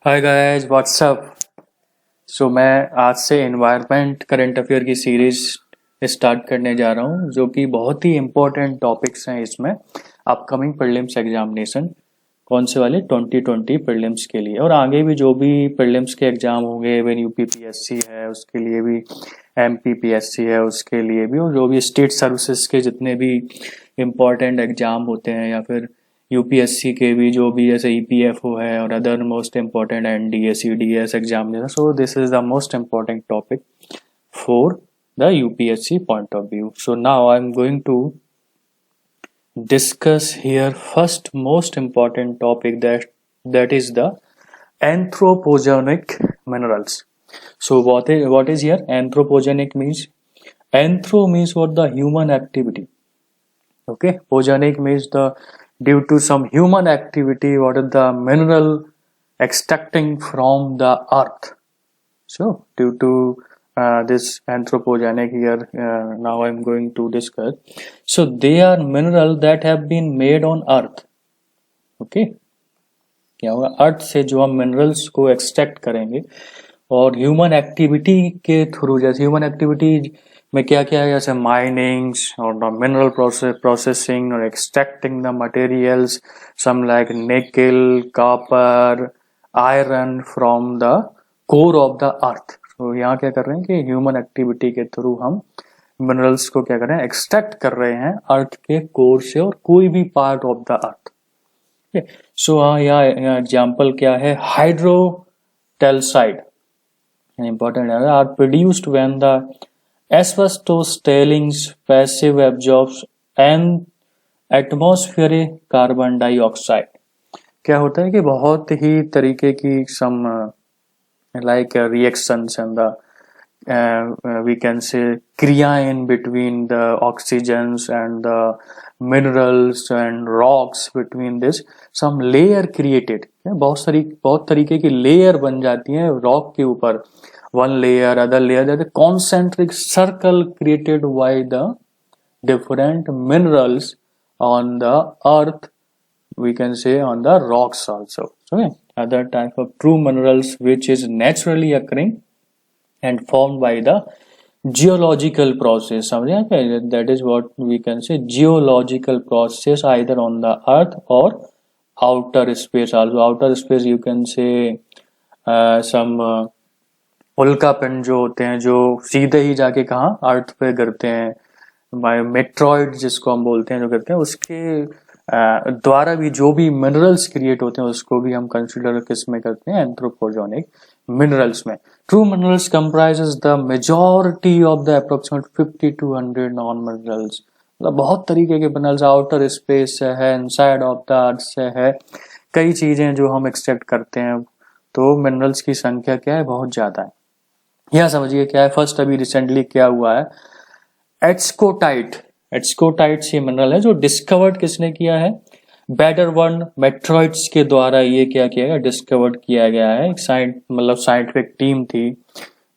Hi guys what's up. मैं आज से एनवायरनमेंट करंट अफेयर की सीरीज स्टार्ट करने जा रहा हूँ, जो कि बहुत ही इम्पोर्टेंट टॉपिक्स हैं इसमें अपकमिंग प्रीलिम्स एग्जामिनेशन। कौन से वाले 2020 प्रीलिम्स के लिए, और आगे भी जो भी प्रीलिम्स के एग्जाम होंगे, इवन यूपीपीएससी है उसके लिए भी, एमपीपीएससी है उसके लिए भी, और जो भी स्टेट सर्विसेज के जितने भी इम्पोर्टेंट एग्जाम होते हैं, या फिर यूपीएससी के भी जो भी जैसे ईपीएफओ है और other most important NDA CDS exam, so this is the most important topic for the UPSC point of view. So now I'm going to discuss here first most important topic that is the anthropogenic minerals. So what is here anthropogenic means? Anthro means what? The human activity. Okay, pogenic means the due to some human activity, what is the mineral extracting from the earth. So due to this anthropogenic here, now I'm going to discuss. So they are mineral that have been made on earth. Okay, क्या होगा? अर्थ से जो हम minerals को extract करेंगे और human activity के through, जैसे ह्यूमन एक्टिविटी में क्या क्या है, जैसे माइनिंग्स और द मिनरल प्रोसेसिंग और extracting the materials some like nickel, copper, iron from the core of the earth. तो यहाँ क्या कर रहे हैं कि ह्यूमन एक्टिविटी के थ्रू हम मिनरल्स को क्या कर रहे हैं, एक्सट्रैक्ट कर रहे हैं अर्थ के कोर से और कोई भी पार्ट ऑफ द अर्थ। सो यहाँ एग्जाम्पल क्या है, हाइड्रोटेल्साइड important are produced when the asbestos tailings passive absorbs and atmospheric carbon dioxide। क्या होता है कि बहुत ही तरीके की some like reactions and the we can say kriya in between the oxygens and the minerals and rocks, between this some layer created। बहुत तरीके की लेयर बन जाती है रॉक के ऊपर, one layer other layer, that is concentric circle created by the different minerals on the earth, we can say on the rocks also. So other type of true minerals which is naturally occurring and formed by the geological process, समझे क्या? That is what we can say geological process either on the earth or outer space also. Outer space you can say some उल्कापिंड जो होते हैं, जो सीधे ही जाके कहाँ अर्थ पे गिरते हैं, मेट्रॉइड जिसको हम बोलते हैं, जो गिरते हैं उसके द्वारा भी जो भी मिनरल्स क्रिएट होते हैं उसको भी हम कंसिडर किस में करते हैं, एंथ्रोपोजेनिक मिनरल्स में। True minerals comprises the majority of the approximate 50 to 100 non minerals. मतलब बहुत तरीके के मिनरल्स आउटर स्पेस से है, इनसाइड ऑफ द अर्थ से है, कई चीजें जो हम एक्सट्रैक्ट करते हैं। तो मिनरल्स की संख्या क्या है, बहुत ज्यादा है। यह समझिए क्या है, फर्स्ट अभी रिसेंटली क्या हुआ है, एट्सकोटाइट। एट्सकोटाइट्स ये मिनरल है जो डिस्कवर्ड किसने किया है, बैडरवर्न मेट्रॉइड्स के द्वारा ये क्या किया गया, डिस्कवर्ड किया गया है। एक मतलब साइंटिफिक टीम थी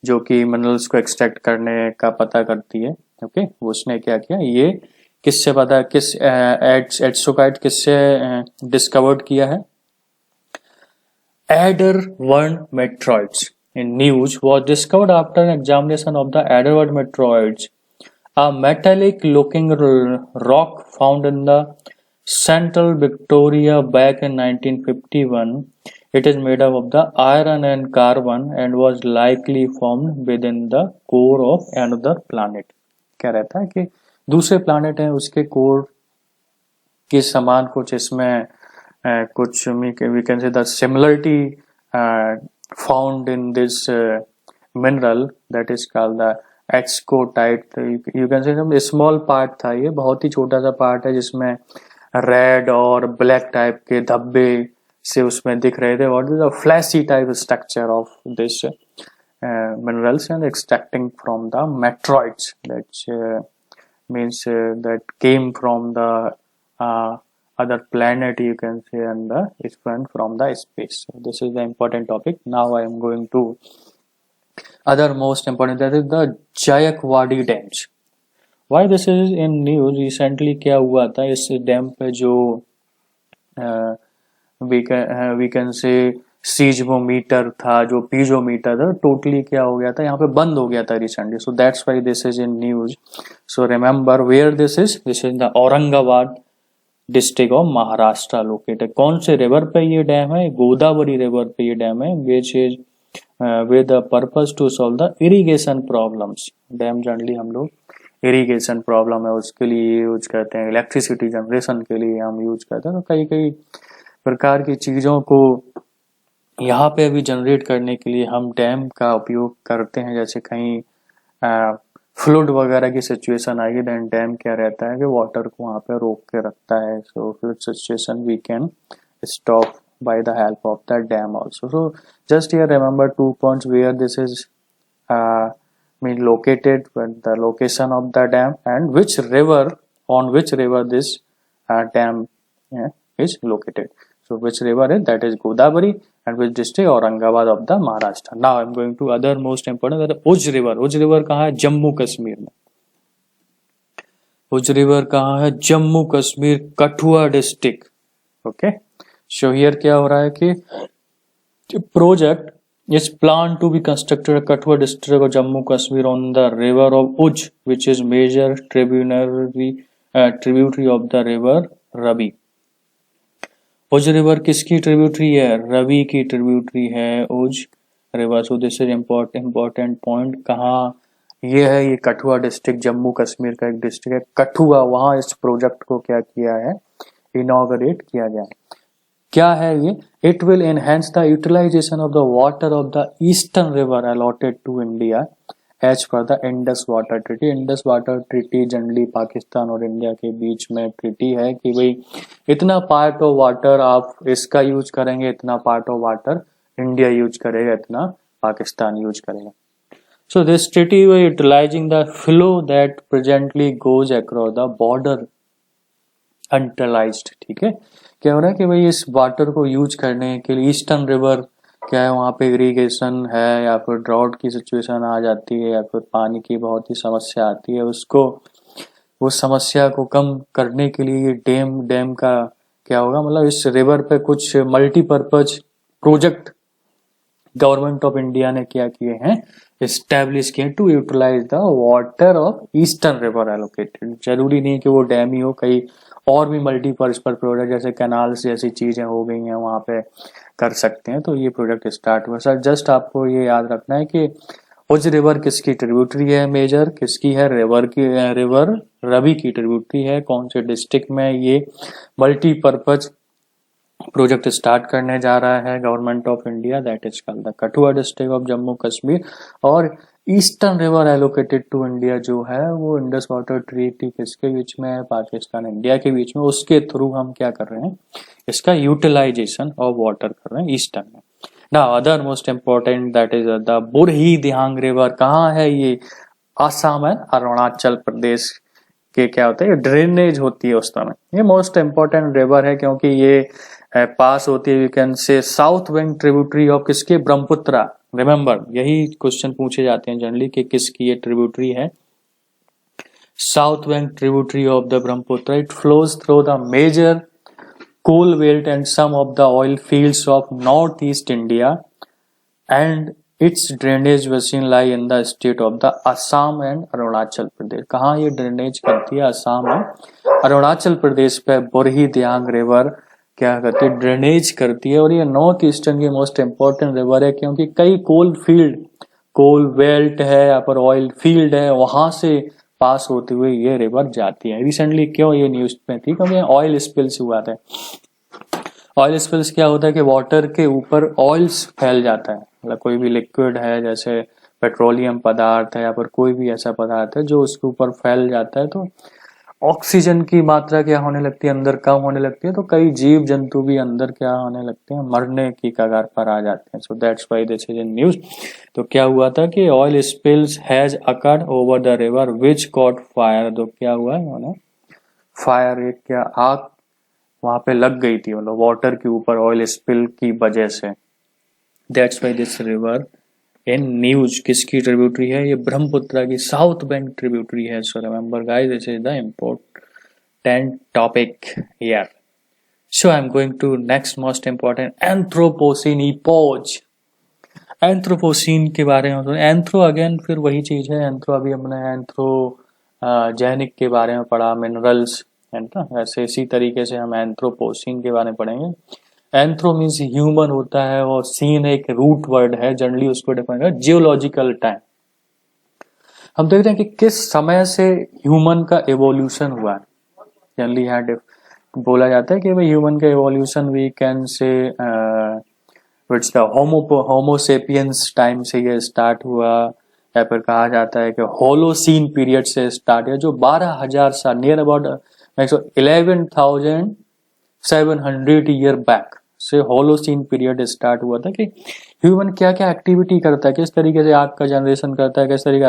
जो कि मिनरल्स को एक्सट्रैक्ट करने का पता करती है। ओके, उसने क्या किया, ये किससे पता, किस एट्सकोटाइट किससे डिस्कवर्ड किया है, Adderworm meteoroids in news was discovered after an examination of the Adderworm meteoroids, a metallic looking rock found in the central Victoria back in 1951. It is made up of the iron and carbon and was likely formed within the core of another planet। क्या रहता है कि दूसरे planet है उसके core के समान कुछ इसमें कुछ we can say the similarity found in this mineral that is called the एट्सकोटाइट। you can say some small part था, ये बहुत ही छोटा सा पार्ट है जिसमें रेड और ब्लैक टाइप के धब्बे से उसमें दिख रहे थे। What is the flashy type structure of this minerals and extracting from the meteoroids, that means that came from the other planet, you can say, and it's from the space. So this is the important topic. Now I am going to other most important, that is the Jayakwadi dams. Why this is in news recently? क्या हुआ था इस dam पे जो we can say सीज्मोमीटर था, जो piezometer था, totally क्या हो गया था, यहाँ पे बंद हो गया था recently. So that's why this is in news. So remember where this is the Aurangabad district of Maharashtra located. कौन से रिवर पे ये डैम है? गोदावरी रिवर पे ये डैम है, which is with the purpose to solve the irrigation problems. Dam generally हम लोग इरिगेशन प्रॉब्लम है उसके लिए यूज करते हैं, इलेक्ट्रिसिटी जनरेशन के लिए हम यूज करते हैं. तो कई कई प्रकार की चीजों को यहाँ पे अभी जनरेट करने के लिए हम डैम का उपयोग करते हैं. जैसे कहीं फ्लड वगैरह की सिचुएशन आएगी, देन डैम क्या रहता है कि वाटर को वहाँ पे रोक के रखता है. So flood situation we can stop by the help of the dam also. So just here remember 2 points where this is located, when the location of the dam, and which river, on which river this dam is located. So which river is that? Is Godavari, and which district? Aurangabad of the Maharashtra. Now I'm going to other most important, that Uj river. Uj river कहाँ है? जम्मू कश्मीर में. उज river कहाँ है? Jammu Kashmir, Kathua district. Okay. So here क्या हो रहा है कि project is planned to be constructed at Kathua district of Jammu Kashmir on the river of Uj, which is major tributary of the river Ravi. उज रिवर किसकी tributary है? रवि की tributary है उज river. So this is important point. कहाँ ये है? ये कठुआ डिस्ट्रिक्ट, जम्मू कश्मीर का एक डिस्ट्रिक्ट है कठुआ. वहां इस प्रोजेक्ट को क्या किया है? इनॉग्रेट किया गया. क्या है ये? It will enhance the utilization of the water of the eastern river allotted to India as per the Indus water treaty. Indus water treaty generally Pakistan और इंडिया के बीच में ट्रीटी है कि भाई इतना पार्ट ऑफ वाटर आप इसका यूज करेंगे, इतना part of water India use करेगा, इतना पाकिस्तान यूज करेगा. So this treaty we utilizing the flow that presently goes across the border unutilized. ठीक है. क्या हो रहा है कि भाई इस वाटर को यूज करने के लिए ईस्टर्न रिवर क्या है, वहाँ पे इरिगेशन है या फिर ड्राउट की सिचुएशन आ जाती है या फिर पानी की बहुत ही समस्या आती है, उसको उस समस्या को कम करने के लिए ये डैम का क्या होगा, मतलब इस रिवर पे कुछ multipurpose project government of India ने क्या किए हैं? एस्टेब्लिश किए to utilize the water of eastern river allocated. जरूरी नहीं कि वो डैम ही हो, कई और भी मल्टीपर्पज प्रोजेक्ट जैसे कैनाल्स जैसी चीजें हो गई हैं वहां पे कर सकते हैं. तो ये प्रोजेक्ट स्टार्ट हुआ. सर जस्ट आपको ये याद रखना है कि उज रिवर किसकी ट्रिब्यूटरी है? मेजर किसकी है? रिवर रवि की ट्रिब्यूटरी है. कौन से डिस्ट्रिक्ट में ये मल्टीपर्पज प्रोजेक्ट स्टार्ट करने जा रहा है government of India? That is called the Kathua district of Jammu Kashmir. और eastern river allocated to India जो है वो इंडस वाटर ट्रीटी किसके बीच में है? पाकिस्तान इंडिया के बीच में. उसके थ्रू हम क्या कर रहे हैं? इसका यूटिलाइजेशन ऑफ वाटर कर रहे हैं ईस्टर्न में. Now other most important that is the बुरही Dihang river. कहाँ है ये? आसाम है, अरुणाचल प्रदेश के क्या होता है? ड्रेनेज होती है उस समय. ये मोस्ट इंपोर्टेंट रिवर है क्योंकि ये पास होती है, यू कैन से साउथ वेंग ट्रिब्यूटरी ऑफ किसके? ब्रह्मपुत्रा. रिमेम्बर यही क्वेश्चन पूछे जाते हैं जनरली कि किसकी ये ट्रिब्यूटरी है? साउथ वेंग tributary of the Brahmaputra. It flows through the major coal belt and some of the oil fields of northeast India, and its drainage basin lie in the state of the Assam and Arunachal Pradesh. कहाँ ये drainage करती है? असम और अरुणाचल प्रदेश पे बुरही दियांग river क्या करती है? Drainage करती है. और ये नॉर्थ ईस्टर्न की मोस्ट इंपॉर्टेंट रिवर है क्योंकि कई कोल बेल्ट है या पर ऑयल फील्ड है, वहां से पास होते हुए ये रिवर जाती है. रिसेंटली क्यों ये न्यूज में थी? क्योंकि ऑयल स्पिल्स हुआ था. ऑयल स्पिल्स क्या होता है कि वाटर के ऊपर ऑयल्स फैल जाता है. मतलब कोई भी लिक्विड है जैसे पेट्रोलियम पदार्थ है या फिर कोई भी ऐसा पदार्थ है जो उसके ऊपर फैल जाता है तो ऑक्सीजन की मात्रा क्या होने लगती है? अंदर कम होने लगती है. तो कई जीव जंतु भी अंदर क्या होने लगते हैं? मरने की कगार पर आ जाते हैं. सो that's why this is in news. तो क्या हुआ था कि oil spills has occurred over the river which cot fire. तो क्या हुआ है? फायर, एक क्या आग वहां पे लग गई थी, मतलब वाटर के ऊपर ऑयल स्पिल की वजह से. That's why this river in news किसकी ट्रिब्यूटरी है? ये ब्रह्मपुत्रा की साउथ बैंक ट्रिब्यूटरी है. So remember guys, this is the important topic here. So I'm going to next most important Anthropocene epoch. Anthropocene के बारे में एंथ्रो अगेन फिर वही चीज है। एंथ्रो अभी हमने एंथ्रो जैनिक के बारे में पढ़ा, मिनरल्स है ना, वैसे इसी तरीके से हम एंथ्रोपोसीन के बारे में पढ़ेंगे। एंथ्रो मीन्स ह्यूमन होता है और सीन एक रूट वर्ड है, जनरली उसको डिफाइन कर जियोलॉजिकल टाइम। हम देखते हैं कि किस समय से ह्यूमन का एवोल्यूशन हुआ है। जनरली यहाँ बोला जाता है कि भाई ह्यूमन का evolution we can say it's the homo sapiens time से ये स्टार्ट हुआ, या फिर कहा जाता है कि होलोसीन पीरियड से स्टार्ट हुआ, जो 12,000 साल नियर अबाउट 11,700 ईयर बैक से होलोसीन पीरियड स्टार्ट हुआ था कि ह्यूमन क्या क्या एक्टिविटी करता है, किस तरीके से आग का जनरेशन करता है, किस तरीके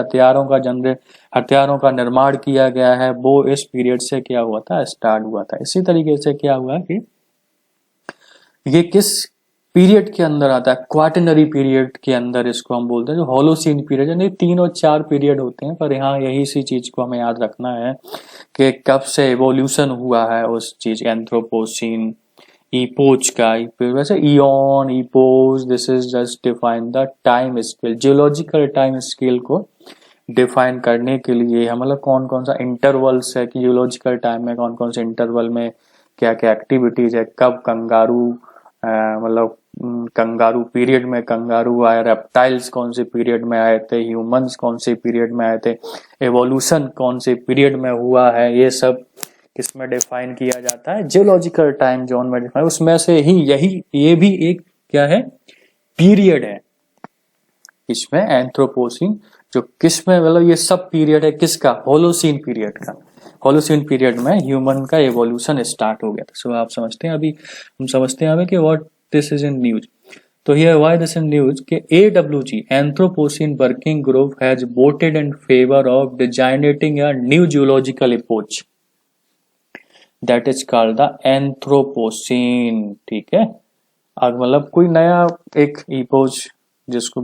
हथियारों का निर्माण किया गया है, वो इस पीरियड से क्या हुआ था, स्टार्ट हुआ था। इसी तरीके से क्या हुआ कि ये किस पीरियड के अंदर आता है, क्वार्टनरी पीरियड के अंदर इसको हम बोलते हैं, जो होलोसीन पीरियड, यानी 3 और 4 पीरियड होते हैं, पर यहाँ यही सी चीज को हमें याद रखना है कि कब से एवोल्यूशन हुआ है उस चीज एंथ्रोपोसीन इपोच का। वैसे Ian epoch this is just define the time scale, geological time scale को डिफाइन करने के लिए हम मतलब कौन कौन सा इंटरवल्स है कि जियोलॉजिकल टाइम में कौन कौन से इंटरवल में क्या क्या एक्टिविटीज है, कब कंगारू मतलब कंगारू पीरियड में कंगारू आए, रेप्टाइल्स कौन से पीरियड में आए थे, ह्यूमंस कौन से पीरियड में आए थे, एवोल्यूशन कौन से पीरियड में हुआ है, ये सब किसमें डिफाइन किया जाता है, जियोलॉजिकल टाइम जोन में डिफाइन। उसमें से ही ये भी एक क्या है, पीरियड है इसमें एंथ्रोपोसीन, जो किसमें मतलब ये सब पीरियड है किसका, होलोसीन पीरियड का। होलोसीन पीरियड में ह्यूमन का एवोल्यूशन स्टार्ट हो गया था। सो आप समझते हैं, अभी हम समझते हैं अभी कि what this is in news. तो here why this in news कि AWG Anthropocene working group has voted in favour of designating a new geological epoch that is called the Anthropocene. ठीक है, अब मतलब कोई नया एक इपोच जिसको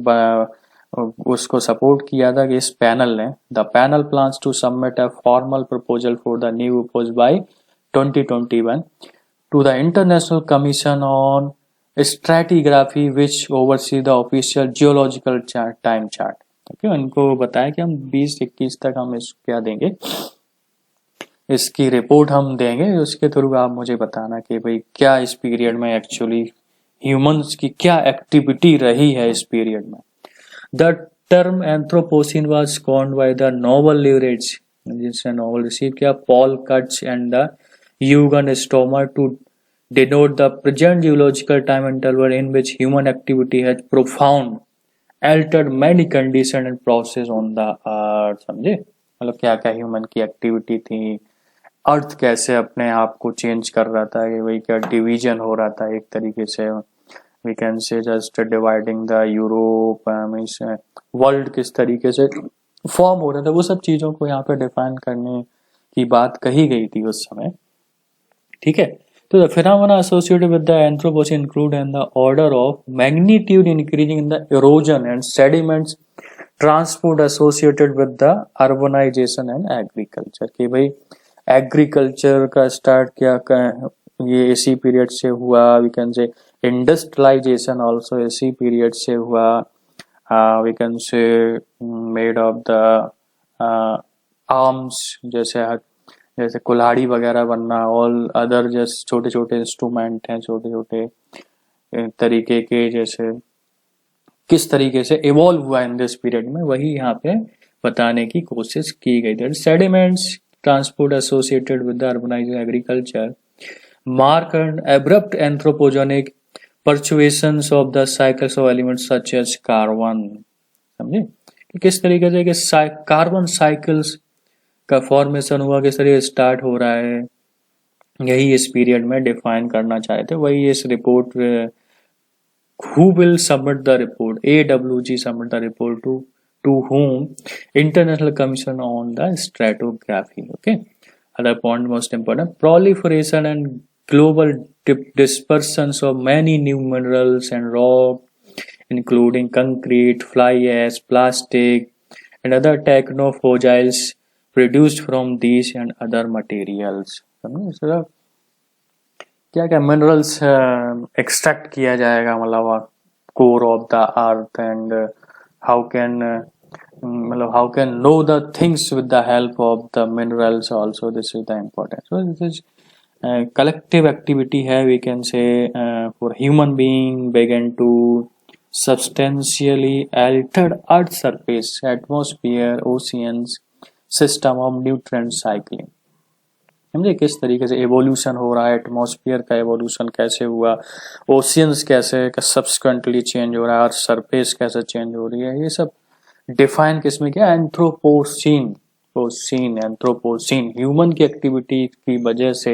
उसको सपोर्ट किया था कि इस पैनल ने, the panel plans to submit a formal proposal for the new epoch by 2021 to the International Commission on Stratigraphy which oversee the official geological time chart. Okay, उनको बताया कि हम 2021 तक हम इस क्या देंगे, इसकी रिपोर्ट हम देंगे, उसके थ्रू आप मुझे बताना कि भाई क्या इस पीरियड में एक्चुअली ह्यूमंस की क्या एक्टिविटी रही है इस पीरियड में। The term Anthropocene was coined by the Nobel laureates, जिसने नोबेल रिसीव किया, Paul Crutzen and the Eugene Stoermer, to denote the present geological time interval in which human activity has profound altered many conditions and process on the earth। समझे, मतलब क्या क्या human की activity थी, अर्थ कैसे अपने आप को चेंज कर रहा था, कि वही क्या डिवीजन हो रहा था एक तरीके से, we can say just dividing the Europe, means world किस तरीके से फॉर्म हो रहा था, वो सब चीजों को यहाँ पे डिफाइन करने की बात कही गई थी उस समय। ठीक है, तो the phenomena associated with the Anthropocene include in the order of magnitude increasing in the erosion and sediments transport associated with the urbanization and agriculture। कि भाई एग्रीकल्चर का स्टार्ट क्या ये इसी पीरियड से हुआ, we can say industrialization also इसी period से हुआ, we can say made of the arms, जैसे कुल्हाड़ी वगैरह बनना, ऑल अदर जैसे छोटे छोटे इंस्ट्रूमेंट हैं, छोटे छोटे तरीके के, जैसे किस तरीके से इवॉल्व हुआ इन दिस पीरियड में, वही यहाँ पे बताने की कोशिश की गई। That sediments transport associated with the urbanisation agriculture mark and abrupt anthropogenic perturbations of the cycles of elements such as carbon. समझे कि किस तरीके से कि कार्बन साइकिल्स का फॉर्मेशन हुआ, किस तरीके स्टार्ट हो रहा है, यही इस पीरियड में डिफाइन करना चाहे थे। वही इस report, who will submit the report, AWG submit the report to whom, International Commission on the Stratigraphy। Okay, other point most important, proliferation and global dispersions of many new minerals and rock including concrete, fly ash, plastic and other technofossils produced from these and other materials। क्या क्या minerals extract किया जाएगा, मतलब core of the earth, and how can मतलब how can know the things with the help of the minerals also, this is the important. So this is collective activity है, we can say, for human being began to substantially altered earth surface, atmosphere, oceans, system of nutrient cycling. समझे किस तरीके से evolution हो रहा है, atmosphere का evolution कैसे हुआ, ओशियंस कैसे सब्सिक्वेंटली चेंज हो रहा है, अर्थ सरफेस कैसे चेंज हो रही है, ये सब डिफाइन किसमें किया, एंथ्रोपोसीन. एंथ्रोपोसीन ह्यूमन की एक्टिविटी की वजह से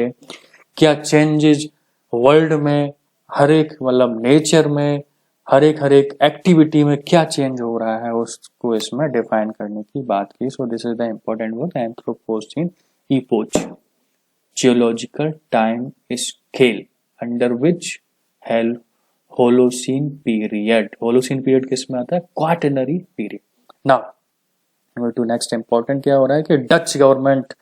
क्या चेंजेस वर्ल्ड में, हर एक मतलब नेचर में, हर एक एक्टिविटी में क्या चेंज हो रहा है उसको इसमें डिफाइन करने की बात की. So this is the important word Anthropocene epoch, geological time scale under which hell Holocene period. Holocene period किस में आता है, Quaternary period. Now to next important क्या हो रहा है कि डच गवर्नमेंट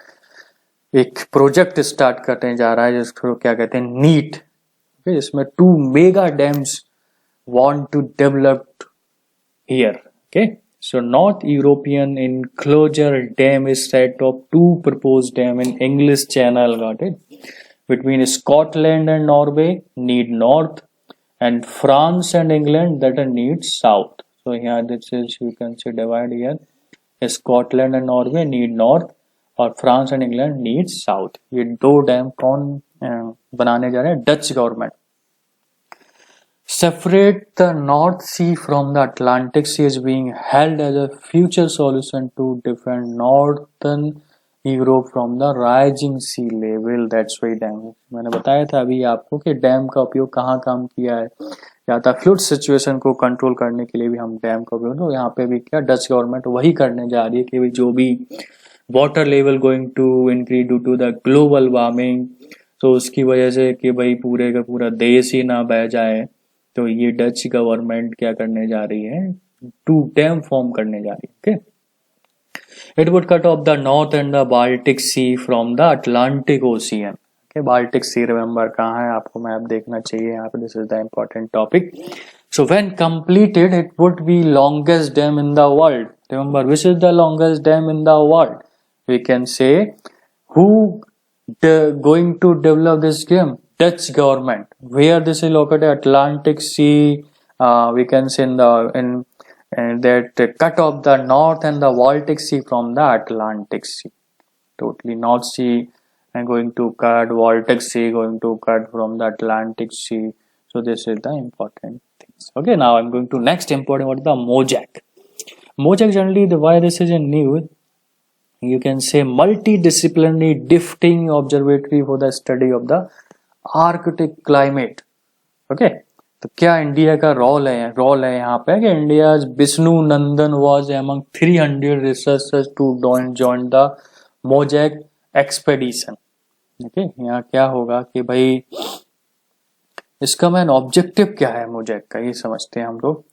एक प्रोजेक्ट स्टार्ट करने जा रहा है जिसको क्या कहते हैं, नीट. जिसमें 2 mega dams want to develop here. Okay, so North European Enclosure Dam is set of 2 proposed dam in English Channel, got it, between Scotland and Norway need north, and France and England that need south. So here this is, you can see divide here, Scotland and Norway need north और France and England need south. ये 2 dam कौन बनाने जा रहे हैं, Dutch government. Separate the North Sea from the Atlantic Sea is being held as a future solution to defend northern Europe from the rising sea level. That's why dam, मैंने बताया था अभी आपको कि डैम का उपयोग कहाँ काम किया है, या था फ्लूड सिचुएशन को कंट्रोल करने के लिए भी हम डैम का उपयोग. तो यहाँ पे भी क्या डच गवर्नमेंट वही करने जा रही है कि जो भी water level going to increase due to the global warming, तो उसकी वजह से कि भाई पूरे का पूरा देश ही ना बह जाए, तो ये डच गवर्नमेंट क्या करने जा रही है, 2 डैम फॉर्म करने जा रही है. Okay, it would cut off the North and the Baltic Sea from the Atlantic Ocean. Baltic Sea remember कहाँ है, आपको मैप देखना चाहिए यहाँ पे. This is the important topic. So when completed it would be longest dam in the world. Remember which is the longest dam in the world. We can say who going to develop this dam, Dutch government. Where this is located, Atlantic sea. We can say in that cut off the north and the Baltic Sea from the Atlantic Sea. Totally North Sea and going to cut, Baltic Sea going to cut from the Atlantic Sea. So this is the important things. Okay, now I'm going to next important, what is the MOJAC. MOJAC generally, the why this is in news, you can say multidisciplinary drifting observatory for the study of the Arctic climate. Okay, तो क्या India का role है यहाँ पे कि India Vishnu Nandan was among 300 researchers to join the Mosaic expedition. Okay, यहाँ क्या होगा कि भाई इसका मेन ऑब्जेक्टिव क्या है मोजैक का, ये समझते हैं हम लोग.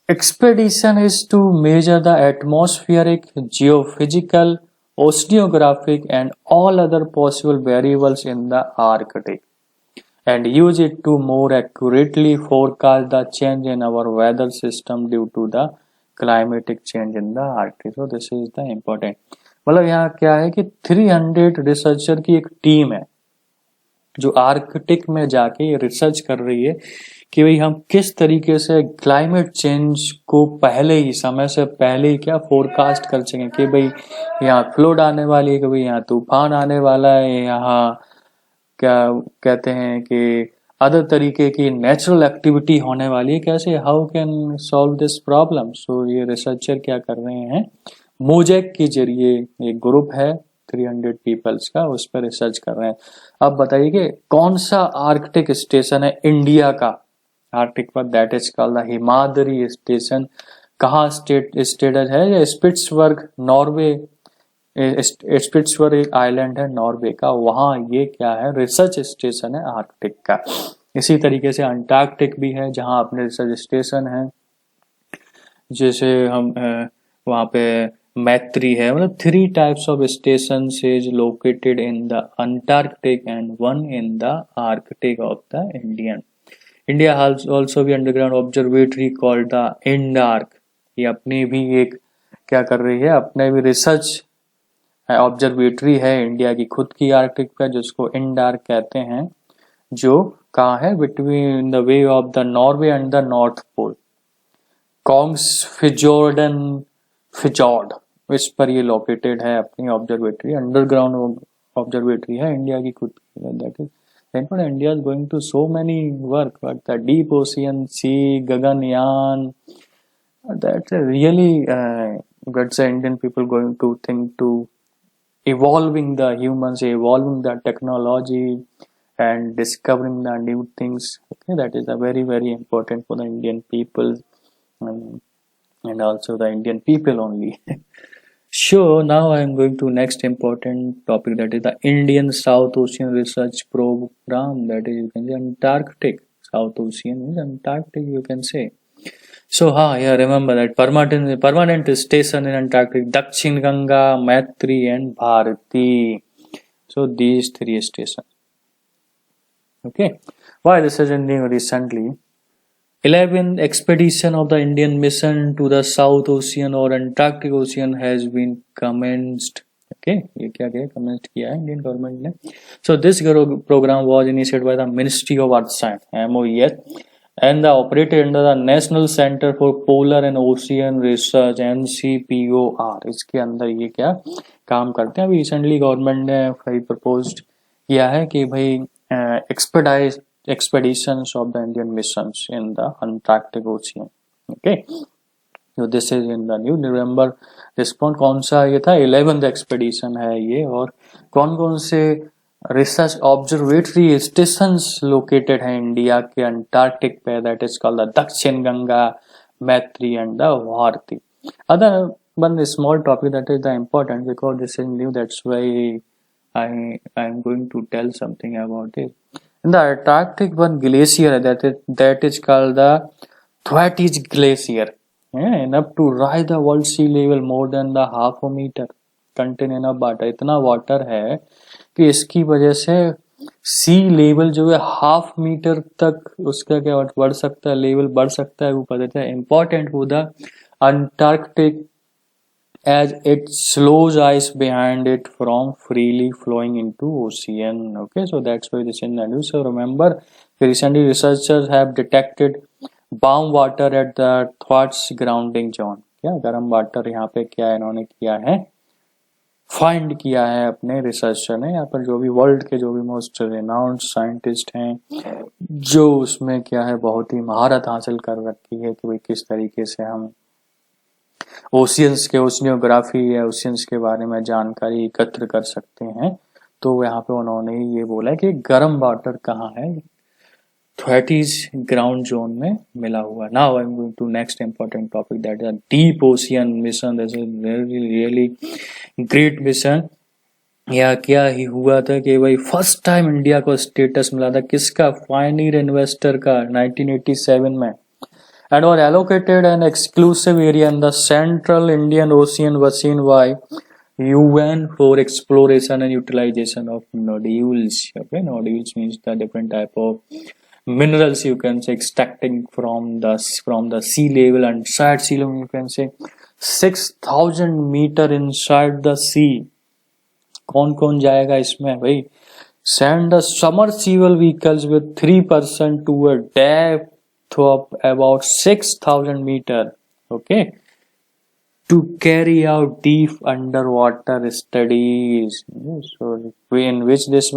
Expedition is to measure the atmospheric, geophysical, oceanographic and all other possible variables in the Arctic and use it to more accurately forecast the change in our weather system due to the climatic change in the Arctic. So this is the important. मतलब यहाँ क्या है कि 300 researcher की एक team है जो Arctic में जाके ये रिसर्च कर रही है कि भाई हम किस तरीके से क्लाइमेट चेंज को पहले ही, समय से पहले ही क्या फोरकास्ट कर सकें कि भाई यहाँ फ्लड आने वाली है, कि भाई यहाँ तूफान आने वाला है, यहाँ क्या कहते हैं कि अदर तरीके की नेचुरल एक्टिविटी होने वाली है, कैसे, how can solve this problem. So ये रिसर्चर क्या कर रहे हैं, मोजैक के जरिए एक ग्रुप है 300 पीपल्स का, उस पर रिसर्च कर रहे हैं. अब बताइए कि कौन सा आर्कटिक स्टेशन है इंडिया का आर्कटिक पर, that is called the Himadri station. कहाँ स्टेटस है, स्पिट्सबर्ग नॉर्वे. स्पिट्सबर्ग एक आइलैंड है नॉर्वे का, वहां ये क्या है, रिसर्च स्टेशन है आर्कटिक का. इसी तरीके से अंटार्कटिक भी है जहां अपने रिसर्च स्टेशन है. जैसे हम वहां पे मैत्री है, मतलब 3 types of station is located in the Antarctic and 1 in the Arctic of the Indian. India has also भी अंडरग्राउंड ऑब्जर्वेटरी कॉल्ड द इंडार्क। ये अपनी भी एक क्या कर रही है, अपने भी रिसर्च ऑब्जर्वेटरी है इंडिया की खुद की आर्कटिक पे, जिसको इंडार्क कहते हैं, जो कहाँ है, between the way of the Norway and the North Pole, Kongsfjorden fjord, इस पर ये लोकेटेड है अपनी ऑब्जर्वेटरी, अंडरग्राउंड ऑब्जर्वेटरी है इंडिया की खुद की। That is therefore India is going to so many work, but the deep ocean, sea, Gaganyaan, that's a really that's the Indian people going to think to evolving the humans, evolving the technology and discovering the new things. Okay, that is a very very important for the Indian people, and also the Indian people only. Sure, now I am going to next important topic, that is the Indian South Ocean Research Program, that is you can say Antarctic. South Ocean is Antarctic, you can say. So yeah, remember that permanent station in Antarctic, Dakshin Ganga, Maitri and Bharati. So these 3 stations. Okay, why this is ending recently? 11th expedition of the Indian mission to the South Ocean or Antarctic Ocean has been commenced. Okay, ये क्या क्या commenced किया है Indian government ने. So this program was initiated by the Ministry of Earth Science (MOES) and operated under the National Center for Polar and Ocean Research (NCPOR). इसके अंदर ये क्या काम करते हैं? अभी रिसेंटली गवर्नमेंट ने भाई प्रपोज्ड किया है कि भाई expeditions of the Indian missions in the Antarctic Ocean. Okay, so this is in the new. Remember this point कौन सा ये था? 11th expedition है ये, और कौन कौन से रिसर्च ऑब्जर्वेटरी स्टेशंस लोकेटेड है इंडिया के अंटार्कटिक पे? That is called the Dakshin Ganga, Maitri and the Bharati. Other one small topic that is the important because this is new, that's why I am going to tell something about it. In the Antarctic, one glacier that is called the Thwaites Glacier, enough to rise the world sea level more than the half a meter, contain enough water. इतना water है कि इसकी वजह से सी level जो है half metre तक उसका क्या बढ़ सकता है, लेवल बढ़ सकता है, वो पता है. Important for the Antarctic as it slows ice behind it from freely flowing into ocean. Okay, so that's why this is in the news. So remember, recently researchers have detected warm water at the Thwaites grounding zone. क्या गर्म water यहाँ पे क्या इन्होंने किया है, find किया है अपने रिसर्चर ने. यहाँ पर जो भी वर्ल्ड के जो भी मोस्ट रिनाउंड साइंटिस्ट हैं, जो उसमें क्या है बहुत ही महारत हासिल कर रखी है कि भाई किस तरीके से हम ओशियंस के ओशियोग्राफी या ओशियंस के बारे में जानकारी एकत्र कर सकते हैं. तो यहाँ पे उन्होंने ये बोला कि गर्म वाटर कहाँ है, थ्वैटीज ग्राउंड जोन में मिला हुआ. Now I am going to next important topic, that is deep ocean mission. This is really great mission. या क्या ही हुआ था कि भाई फर्स्ट टाइम इंडिया को स्टेटस मिला था किसका, पायनियर इन्वेस्टर का 1987 में, and was allocated an exclusive area in the central Indian Ocean basin by UN for exploration and utilization of nodules. Okay, nodules means the different type of minerals you can say extracting from the sea level and inside sea level. You can say 6,000 meter inside the sea. कौन कौन जाएगा इसमें भाई? Send a submersible vehicles with 3 person to a depth of about 6,000 meter, okay, to carry out deep underwater studies. So in which this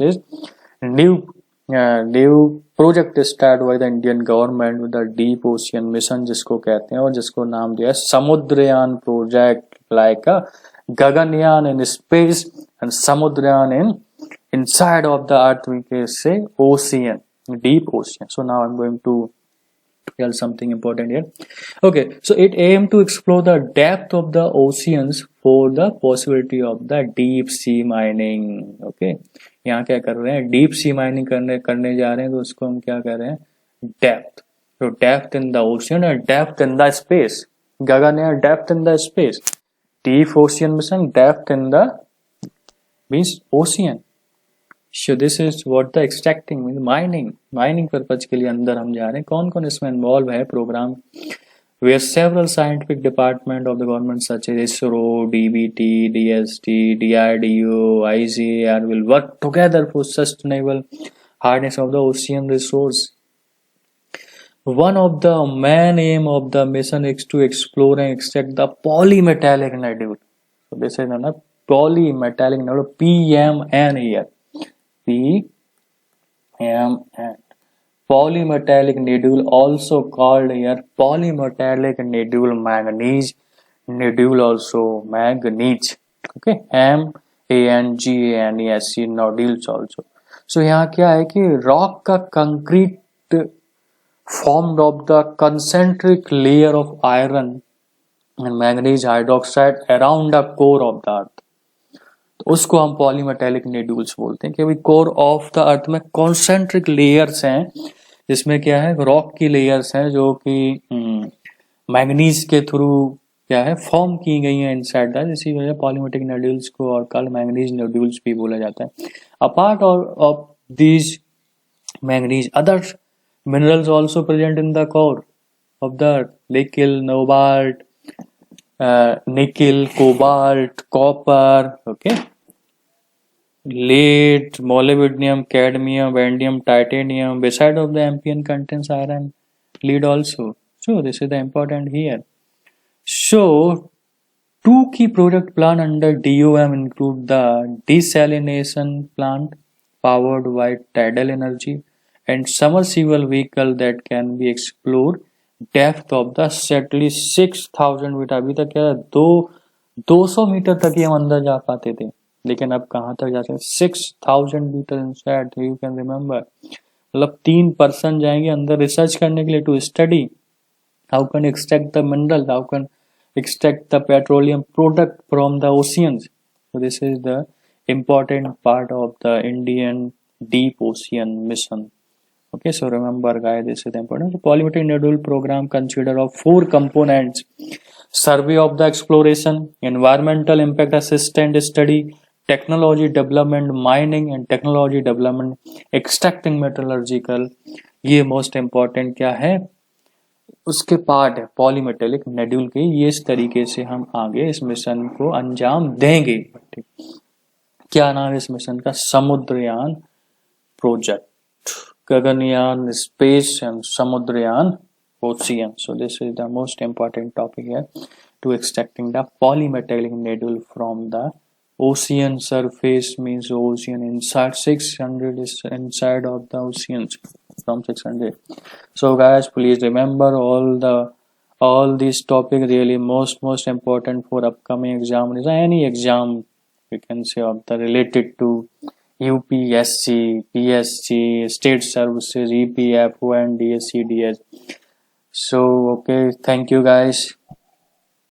is new project start by the Indian government with the deep ocean mission, जिसको कहते हैं और जिसको नाम दिया है Samudrayaan project, like a Gaganyaan in space and Samudrayan in inside of the earth, we can say ocean, deep ocean. So now I'm going to tell something important here. Okay, so it aimed to explore the depth of the oceans for the possibility of the deep sea mining. Okay, यहाँ क्या कर रहे हैं, deep sea mining करने जा रहे हैं, तो उसको हम क्या कर रहे हैं, डेप्थ. तो डेप्थ इन द ओशियन और डेप्थ इन द स्पेस. गगन या depth in the space. deep ocean mission, depth in the means ocean. So this is what the extracting means, mining purpose के लिए अंदर हम जा रहे हैं. कौन कौन इसमें इन्वॉल्व है programme, where several scientific department of the government such as ISRO, DBT, DST, DRDO, ICAR will work together for sustainable harness of the ocean resource. One of the main aim of the mission is to explore and extract the polymetallic nodule. So this is a polymetallic nodule, PMN here. PMN. Polymetallic nodule, also called here polymetallic nodule manganese nodule, also manganese. Okay, MANGANESE nodules also. So यहाँ क्या है कि rock का concrete formed of the concentric layer of iron and manganese hydroxide around the core of the earth. तो उसको हम polymetallic नेड्यूल्स बोलते हैं कि अभी कोर ऑफ द अर्थ में कॉन्सेंट्रिक लेयर्स हैं, जिसमें क्या है रॉक की लेयर्स हैं जो कि मैंगनीज के थ्रू क्या है फॉर्म की गई हैं इनसाइड दैट. इसी वजह पॉलीमेटिक नोड्यूल्स को और कल मैंगनीज नोड्यूल्स भी बोला जाता है. Apart of these manganese, other minerals also present in the core of the earth, nickel, cobalt, copper, okay, lead, molybdenum, cadmium, vanadium, titanium. Beside of the AMPN contains iron, lead also. So this is the important here. So two key project plan under DOM include the desalination plant powered by tidal energy and submersible vehicle that can be explored depth of the subtly 6000 metre. अभी तक क्या है 200 metre तक ही हम अंदर जा पाते थे, लेकिन अब कहाँ तक जा सकते हैं 6000 metre inside. You can remember, मतलब 3% जाएंगे अंदर रिसर्च करने के लिए to study how can extract the mineral, how can extract the petroleum product from the oceans. So this is the important part of the Indian deep ocean mission. Okay, so remember guys, this is the important. So polymetric nodule program consider of 4 components: survey of the exploration, environmental impact assessment study, technology development, mining and technology development, extracting metallurgical. ये most important क्या है उसके part है polymetallic nodule के. ये इस तरीके से हम आगे इस मिशन को अंजाम देंगे. क्या नाम है इस मिशन का? Samudrayaan project. Gaganyaan, space and Samudrayan, ocean. So this is the most important topic here, to extracting the polymetallic nodule from the ocean surface, means ocean inside 600 is inside of the oceans from 600. So guys, please remember all these topics really most important for upcoming exam. Is any exam you can say of the related to UPSC, PSC, state services, EPFO and DSCDS. So okay, thank you guys.